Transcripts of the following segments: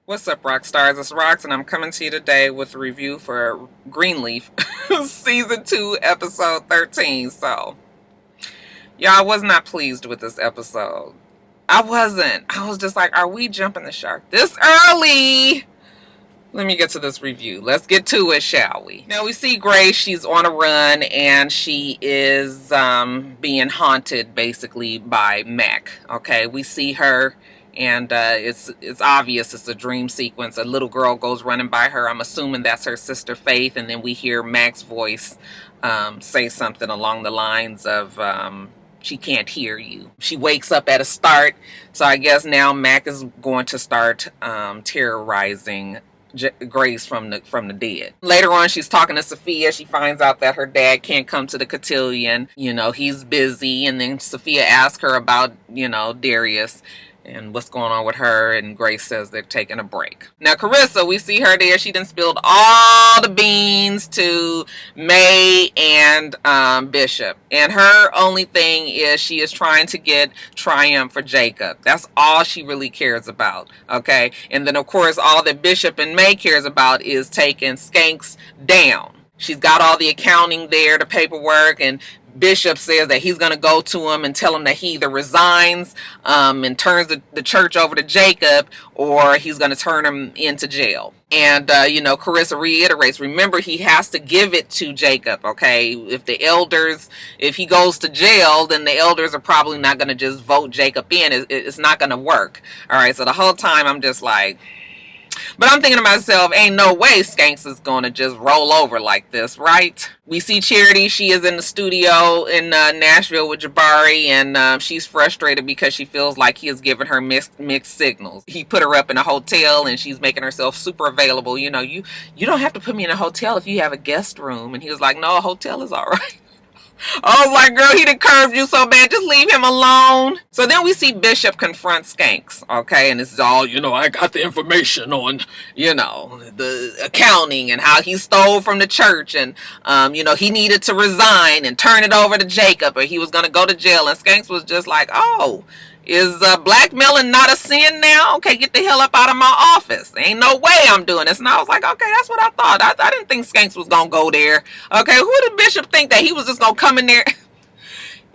What's up, Roxstars? It's Rox, and I'm coming to you today with a review for Greenleaf Season 2, Episode 13. So, y'all, I was not pleased with this episode. I wasn't. I was just like, are we jumping the shark this early? Let me get to this review. Let's get to it, shall we? Now, we see Grace. She's on a run, and she is being haunted, basically, by Mac. Okay, we see her. And it's obvious it's a dream sequence. A little girl goes running by her. I'm assuming that's her sister Faith. And then we hear Mac's voice say something along the lines of, she can't hear you. She wakes up at a start. So I guess now Mac is going to start terrorizing Grace from the dead. Later on, she's talking to Sophia. She finds out that her dad can't come to the cotillion. You know, he's busy. And then Sophia asks her about, Darius and what's going on with her, and Grace says they're taking a break. Now, Carissa, we see her there. She done spilled all the beans to May and Bishop. And her only thing is she is trying to get triumph for Jacob. That's all she really cares about, okay? And then, of course, all that Bishop and May cares about is taking Skanks down. She's got all the accounting there, the paperwork, and Bishop says that he's going to go to him and tell him that he either resigns and turns the church over to Jacob, or he's going to turn him into jail. And, Carissa reiterates, remember, he has to give it to Jacob, okay? If he goes to jail, then the elders are probably not going to just vote Jacob in. It's not going to work. All right, so the whole time I'm just like... But I'm thinking to myself, ain't no way Skanks is going to just roll over like this, right? We see Charity. She is in the studio in Nashville with Jabari, and she's frustrated because she feels like he has given her mixed signals. He put her up in a hotel, and she's making herself super available. You don't have to put me in a hotel if you have a guest room. And he was like, no, a hotel is all right. I was like, girl, he done curved you so bad, just leave him alone. So then we see Bishop confront Skanks, okay? And this is all, I got the information on, the accounting and how he stole from the church. And, he needed to resign and turn it over to Jacob, or he was going to go to jail. And Skanks was just like, oh, is blackmailing not a sin now? Okay, get the hell up out of my office. Ain't no way I'm doing this. And I was like, okay, that's what I thought. I didn't think Skanks was going to go there. Okay, who did Bishop think that he was just going to come in there?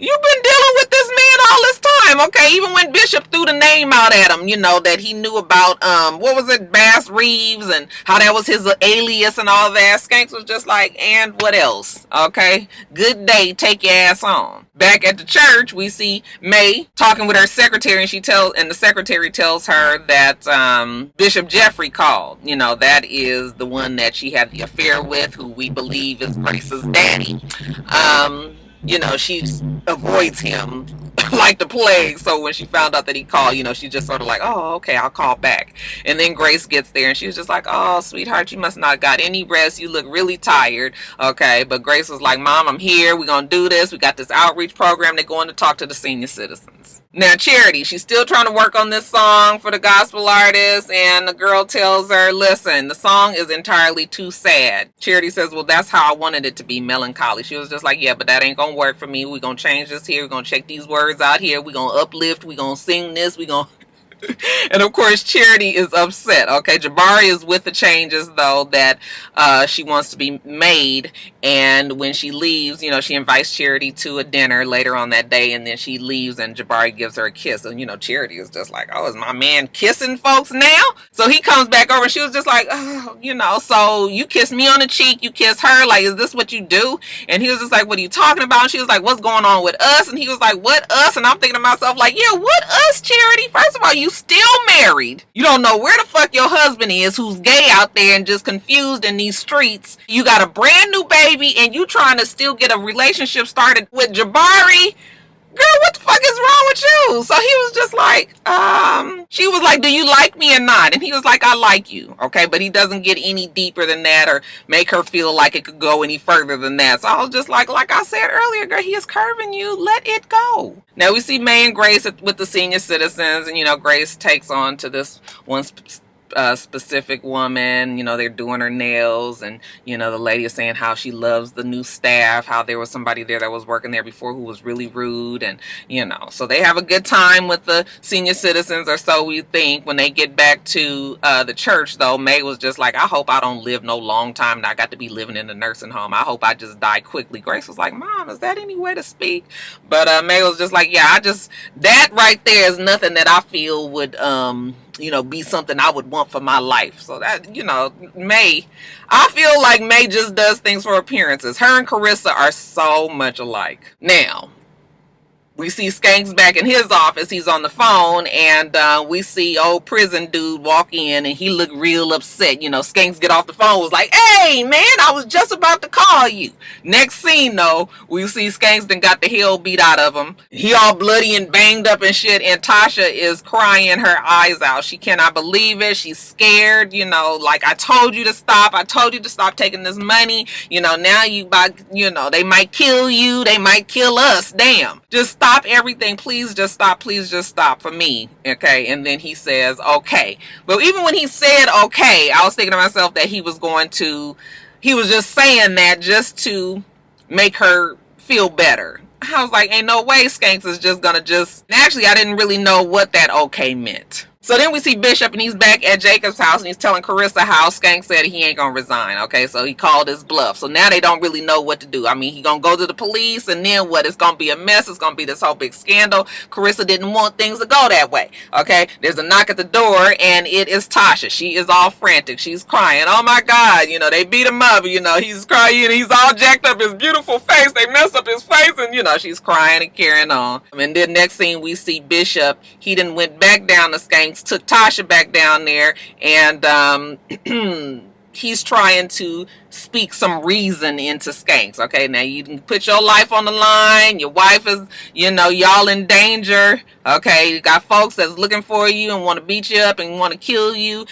You've been dealing with this man all this time, okay? Even when Bishop threw the name out at him, that he knew about, what was it, Bass Reeves, and how that was his alias and all that. Skanks was just like, and what else, okay? Good day, take your ass on. Back at the church, we see May talking with her secretary, and the secretary tells her that Bishop Jeffrey called. That is the one that she had the affair with, who we believe is Grace's daddy. She avoids him like the plague. So when she found out that he called, she just sort of like, oh, okay, I'll call back. And then Grace gets there, and she was just like, oh, sweetheart, you must not have got any rest. You look really tired. Okay, but Grace was like, Mom, I'm here. We're going to do this. We got this outreach program. They're going to talk to the senior citizens. Now, Charity, she's still trying to work on this song for the gospel artist, and the girl tells her, listen, the song is entirely too sad. Charity says, well, that's how I wanted it to be, melancholy. She was just like, yeah, but that ain't gonna work for me. We're gonna change this here. We're gonna check these words out here. We're gonna uplift. We're gonna sing this. We're gonna... And of course, Charity is upset. Okay, Jabari is with the changes, though, that she wants to be made. And when she leaves, she invites Charity to a dinner later on that day, and then she leaves, and Jabari gives her a kiss. And Charity is just like, oh, is my man kissing folks now? So he comes back over, and she was just like, oh, so you kiss me on the cheek, you kiss her, like, is this what you do? And he was just like, what are you talking about? And she was like, what's going on with us? And he was like, what us? And I'm thinking to myself, like, yeah, what us, Charity? First of all, you still married. You don't know where the fuck your husband is, who's gay out there and just confused in these streets. You got a brand new baby, and you trying to still get a relationship started with Jabari. Girl, what the fuck is wrong with you? So he was just like, she was like, do you like me or not? And he was like, I like you. Okay, but he doesn't get any deeper than that or make her feel like it could go any further than that. So I was just like I said earlier, girl, he is curving you. Let it go. Now we see May and Grace with the senior citizens, and Grace takes on to this one specific woman. You know, they're doing her nails, and you know, the lady is saying how she loves the new staff, how there was somebody there that was working there before who was really rude, and you know, so they have a good time with the senior citizens, or so we think. When they get back to the church, though, May was just like, I hope I don't live no long time and I got to be living in a nursing home. I hope I just die quickly. Grace was like, Mom, is that any way to speak? But May was just like, yeah, that right there is nothing that I feel would you know, be something I would want for my life. So that, you know, May, I feel like May just does things for appearances. Her and Carissa are so much alike. Now, we see Skanks back in his office. He's on the phone, and we see old prison dude walk in, and he looked real upset. You know, Skanks get off the phone, was like, hey, man, I was just about to call you. Next scene, though, we see Skanks then got the hell beat out of him. He all bloody and banged up and shit, and Tasha is crying her eyes out. She cannot believe it. She's scared, you know, like, I told you to stop. I told you to stop taking this money. You know, now you know, they might kill you. They might kill us. Damn. Just stop everything. Please just stop. Please just stop for me. Okay. And then he says, okay. But even when he said, okay, I was thinking to myself that he was just saying that just to make her feel better. I was like, ain't no way Skanks is just gonna actually, I didn't really know what that okay meant. So then we see Bishop, and he's back at Jacob's house, and he's telling Carissa how Skanks said he ain't gonna resign. Okay, so he called his bluff. So now they don't really know what to do. I mean, he gonna go to the police, and then what? It's gonna be a mess. It's gonna be this whole big scandal. Carissa didn't want things to go that way. Okay, there's a knock at the door, and it is Tasha. She is all frantic. She's crying. Oh my God, you know, they beat him up. You know, he's crying. He's all jacked up. His beautiful face. They messed up his face, and you know, she's crying and carrying on. And then next scene, we see Bishop. He then went back down to Skanks, took Tasha back down there, and he's trying to speak some reason into Skanks. Okay, now you can put your life on the line. Your wife is, you know, y'all in danger. Okay, you got folks that's looking for you and want to beat you up and want to kill you.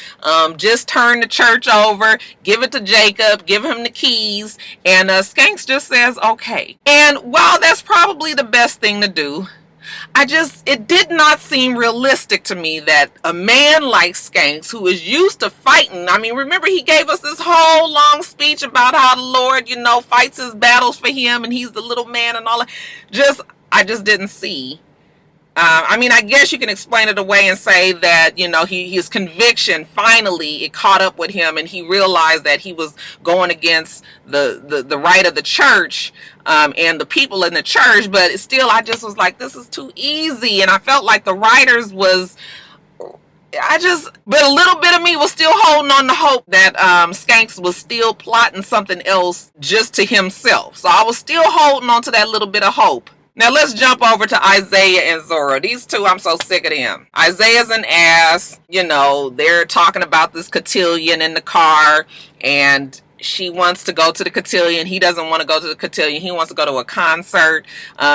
Just turn the church over, give it to Jacob, give him the keys, and Skanks just says okay. And while that's probably the best thing to do, it did not seem realistic to me that a man like Skanks, who is used to fighting, I mean, remember he gave us this whole long speech about how the Lord, you know, fights his battles for him, and he's the little man and all that. I just didn't see. I mean, I guess you can explain it away and say that, you know, his conviction, finally, it caught up with him, and he realized that he was going against the right of the church and the people in the church. But still, I just was like, this is too easy. And I felt like the writers but a little bit of me was still holding on to hope that Skanks was still plotting something else just to himself. So I was still holding on to that little bit of hope. Now let's jump over to Isaiah and Zora. These two, I'm so sick of them. Isaiah's an ass. You know, they're talking about this cotillion in the car, and she wants to go to the cotillion. He doesn't want to go to the cotillion. He wants to go to a concert.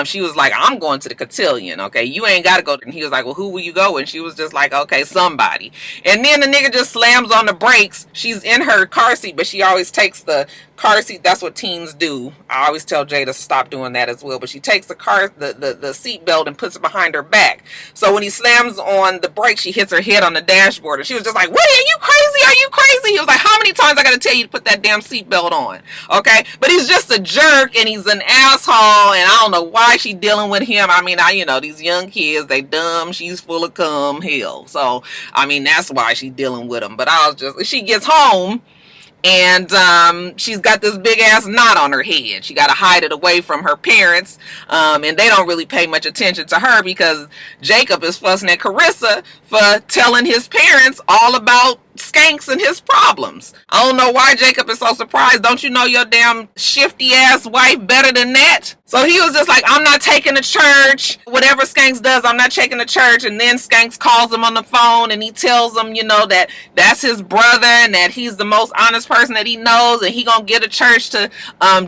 She was like, I'm going to the cotillion. Okay, you ain't got to go. And he was like, well, who will you go with? And she was just like, okay, somebody. And then the nigga just slams on the brakes. She's in her car seat, but she always takes the car seat. That's what teens do. I always tell Jada to stop doing that as well. But she takes the seat belt and puts it behind her back. So when he slams on the brake, she hits her head on the dashboard. And she was just like, what, are you crazy? Are you crazy? He was like, how many times I got to tell you to put that damn seat belt on? Okay. But he's just a jerk, and he's an asshole. And I don't know why she dealing with him. I mean, you know, these young kids, they dumb. She's full of cum hell. So, I mean, that's why she's dealing with him. But she gets home, and she's got this big ass knot on her head. She got to hide it away from her parents, and they don't really pay much attention to her because Jacob is fussing at Carissa for telling his parents all about Skanks and his problems. I don't know why Jacob is so surprised. Don't you know your damn shifty ass wife better than that? So he was just like, I'm not taking the church. Whatever Skanks does, I'm not taking the church. And then Skanks calls him on the phone, and he tells him, you know, that that's his brother and that he's the most honest person that he knows, and he gonna get a church to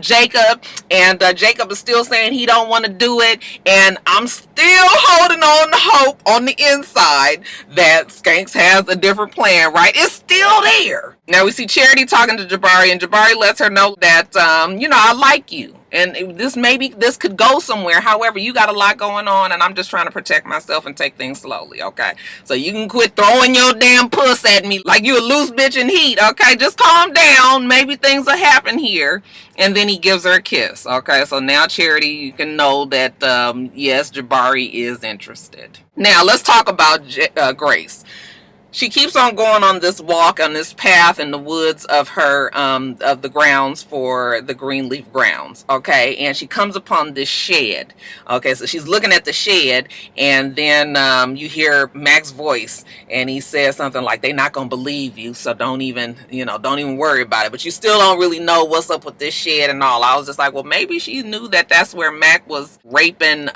Jacob. And Jacob is still saying he don't want to do it. And I'm still holding on to hope on the inside that Skanks has a different plan, right? It's still there. Now we see Charity talking to Jabari, and Jabari lets her know that, you know, I like you. And this could go somewhere. However, you got a lot going on, and I'm just trying to protect myself and take things slowly, okay? So you can quit throwing your damn puss at me like you a loose bitch in heat, okay? Just calm down. Maybe things will happen here. And then he gives her a kiss, okay? So now, Charity, you can know that, yes, Jabari is interested. Now, let's talk about Grace. She keeps on going on this walk, on this path in the woods of her, of the grounds for the Greenleaf grounds, okay? And she comes upon this shed, okay? So she's looking at the shed, and then you hear Mac's voice, and he says something like, they're not going to believe you, so don't even worry about it. But you still don't really know what's up with this shed and all. I was just like, well, maybe she knew that that's where Mac was raping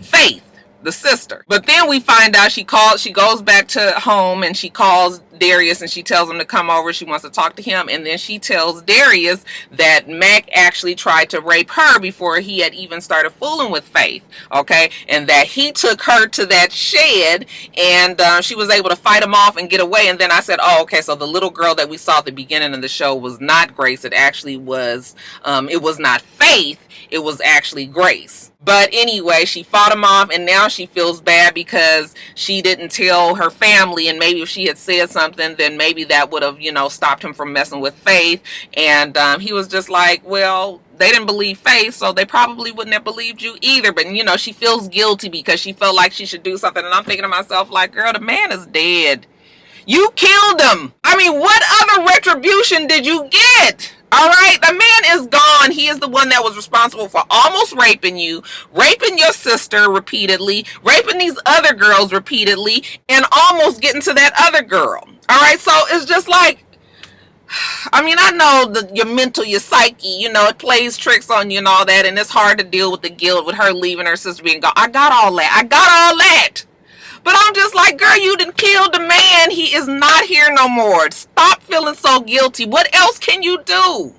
Faith, the sister. But then we find out she goes back to home and she calls Darius and she tells him to come over. She wants to talk to him. And then she tells Darius that Mac actually tried to rape her before he had even started fooling with Faith. Okay. And that he took her to that shed and she was able to fight him off and get away. And then I said, oh, okay. So the little girl that we saw at the beginning of the show was not Grace. It actually was, it was not Faith. It was actually Grace. But anyway, she fought him off, and now she feels bad because she didn't tell her family, and maybe if she had said something, then maybe that would have, stopped him from messing with Faith. And he was just like, well, they didn't believe Faith, so they probably wouldn't have believed you either. But, she feels guilty because she felt like she should do something. And I'm thinking to myself, like, girl, the man is dead. You killed him. I mean, what other retribution did you get? All right, the man is gone. He is the one that was responsible for almost raping you, raping your sister repeatedly, raping these other girls repeatedly, and almost getting to that other girl. All right, so it's just like, I mean, I know that your mental, your psyche, it plays tricks on you and all that, and it's hard to deal with the guilt with her leaving, her sister being gone. I got all that. But I'm just like, girl, you done killed the man. He is not here no more. Stop feeling so guilty. What else can you do?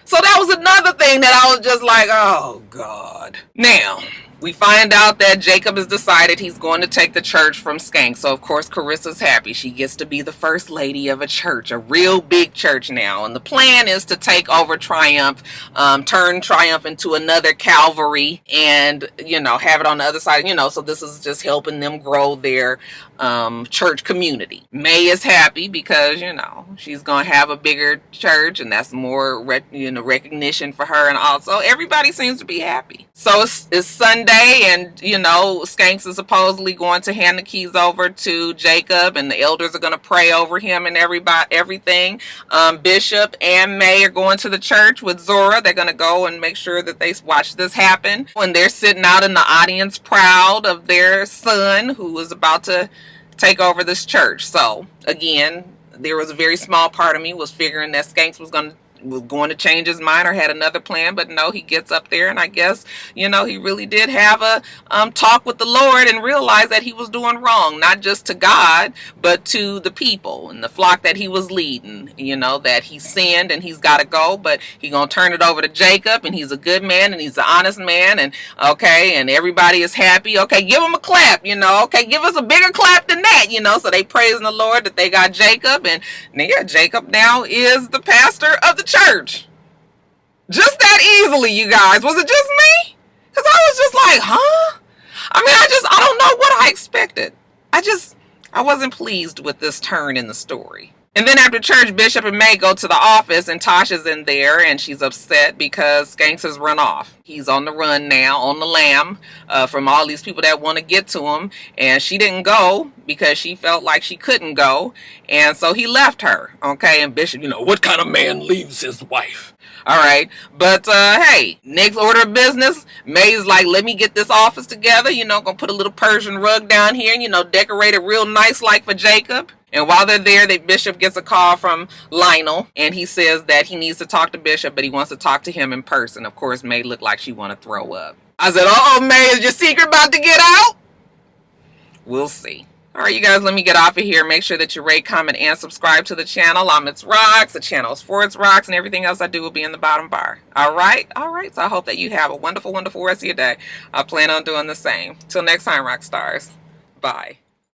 So that was another thing that I was just like, oh, God. Now, we find out that Jacob has decided he's going to take the church from Skanks. So, of course, Carissa's happy. She gets to be the first lady of a church, a real big church now. And the plan is to take over Triumph, turn Triumph into another Calvary and, have it on the other side, so this is just helping them grow their church community. May is happy because, she's going to have a bigger church and that's more, recognition for her. And also everybody seems to be happy. So it's Sunday and, Skanks is supposedly going to hand the keys over to Jacob and the elders are going to pray over him and everything. Bishop and May are going to the church with Zora. They're going to go and make sure that they watch this happen. When they're sitting out in the audience proud of their son who is about to take over this church. So again, there was a very small part of me was figuring that Skanks was going to change his mind or had another plan, but no, he gets up there and I guess, he really did have a talk with the Lord and realized that he was doing wrong, not just to God, but to the people and the flock that he was leading, that he sinned and he's got to go, but he's going to turn it over to Jacob and he's a good man and he's an honest man and okay, and everybody is happy. Okay, give him a clap, okay, give us a bigger clap than that, so they praising the Lord that they got Jacob and yeah, Jacob now is the pastor of the church. Just that easily, you guys. Was it just me? Because I was just like, huh? I mean, I don't know what I expected. I wasn't pleased with this turn in the story. And then after church, Bishop and May go to the office and Tasha's in there and she's upset because Skanks has run off. He's on the run now, on the lam from all these people that want to get to him. And she didn't go because she felt like she couldn't go. And so he left her. Okay. And Bishop, what kind of man leaves his wife? All right. But hey, next order of business, May's like, let me get this office together. Gonna put a little Persian rug down here and, decorate it real nice like for Jacob. And while they're there, the Bishop gets a call from Lionel, and he says that he needs to talk to Bishop, but he wants to talk to him in person. Of course, May looked like she want to throw up. I said, uh-oh, May, is your secret about to get out? We'll see. All right, you guys, let me get off of here. Make sure that you rate, comment, and subscribe to the channel. I'm itsrox. The channel is for itsrox, and everything else I do will be in the bottom bar. All right? All right. So I hope that you have a wonderful, wonderful rest of your day. I plan on doing the same. Till next time, Roxstars. Bye.